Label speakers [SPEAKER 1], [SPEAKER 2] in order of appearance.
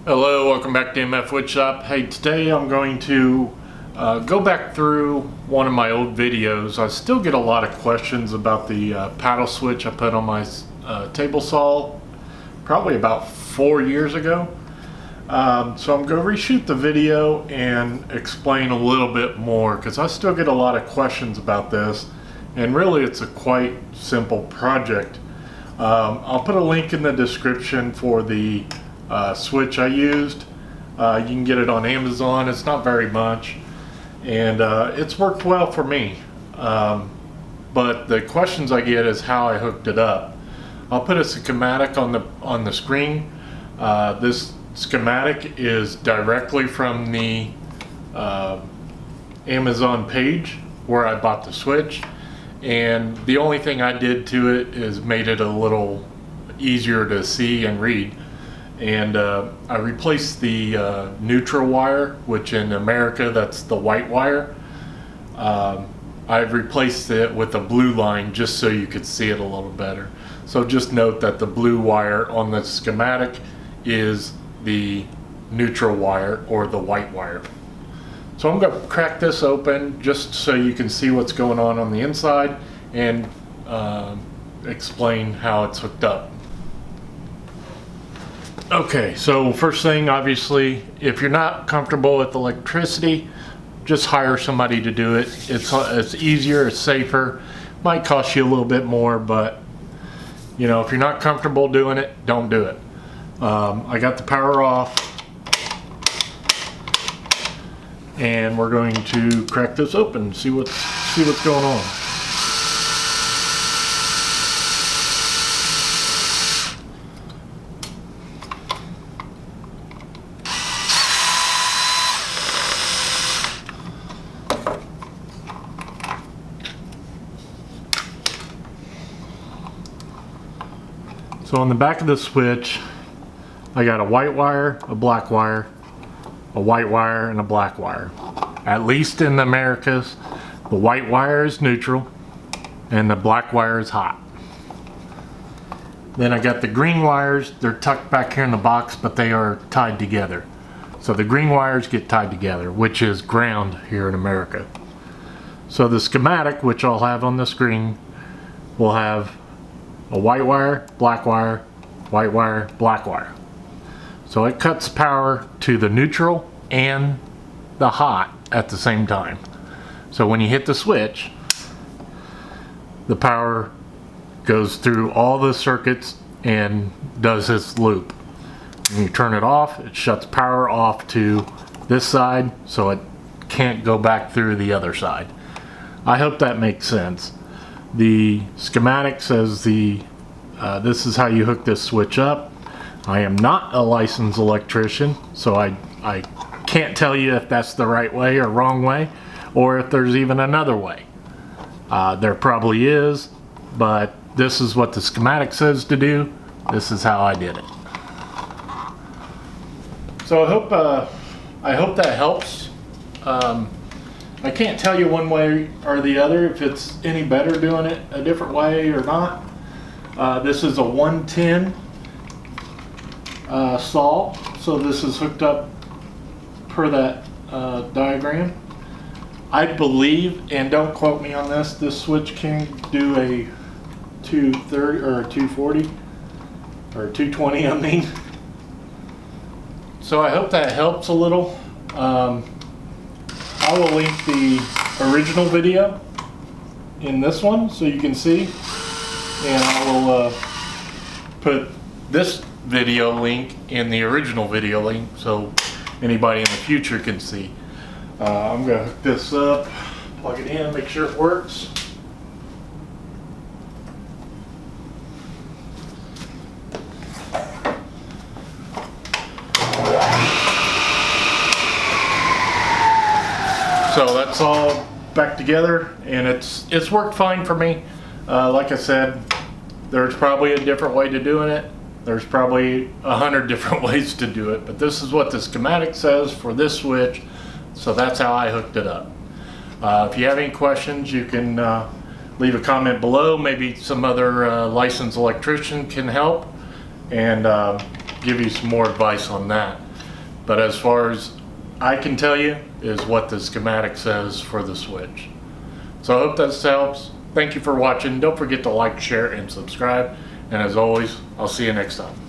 [SPEAKER 1] Hello, welcome back to MFWoodShop. Hey, today I'm going to go back through one of my old videos. I still get a lot of questions about the paddle switch I put on my table saw probably about 4 years ago. So I'm going to reshoot the video and explain a little bit more because I still get a lot of questions about this, and really it's a quite simple project. I'll put a link in the description for the switch I used. You can get it on Amazon. It's not very much, and it's worked well for me. But the questions I get is how I hooked it up. I'll put a schematic on the screen. This schematic is directly from the Amazon page where I bought the switch, and the only thing I did to it is made it a little easier to see and read. And I replaced the neutral wire, which in America that's the white wire. I've replaced it with a blue line just so you could see it a little better. So just note that the blue wire on the schematic is the neutral wire or the white wire. So I'm going to crack this open just so you can see what's going on the inside and explain how it's hooked up. Okay, so first thing, obviously, if you're not comfortable with electricity, just hire somebody to do it. It's easier, it's safer, might cost you a little bit more, but you know, if you're not comfortable doing it, don't do it. I got the power off, and we're going to crack this open and see what's going on. So on the back of the switch, I got a white wire, a black wire, a white wire, and a black wire. At least in the Americas, the white wire is neutral and the black wire is hot. Then I got the green wires. They're tucked back here in the box, but they are tied together. So the green wires get tied together, which is ground here in America. So the schematic, which I'll have on the screen, will have a white wire, black wire, white wire, black wire. So it cuts power to the neutral and the hot at the same time. So when you hit the switch, the power goes through all the circuits and does this loop. When you turn it off, it shuts power off to this side, so it can't go back through the other side. I hope that makes sense. The schematic says this is how you hook this switch up. I am not a licensed electrician, so I can't tell you if that's the right way or wrong way, or if there's even another way. There probably is, but this is what the schematic says to do. This is how I did it. So I hope that helps. I can't tell you one way or the other if it's any better doing it a different way or not. This is a 110 saw, so this is hooked up per that diagram. I believe, and don't quote me on this, switch can do a 230 or a 240 or 220, I mean. So I hope that helps a little. I will link the original video in this one so you can see, and I will put this video link in the original video link so anybody in the future can see. I'm going to hook this up, plug it in, make sure it works. So that's all back together, and it's worked fine for me. Like I said, there's probably a different way to doing it. There's probably 100 different ways to do it, but this is what the schematic says for this switch, so that's how I hooked it up. If you have any questions, you can leave a comment below. Maybe some other licensed electrician can help and give you some more advice on that. But as far as I can tell you is what the schematic says for the switch. So I hope this helps. Thank you for watching. Don't forget to like, share, and subscribe. And as always, I'll see you next time.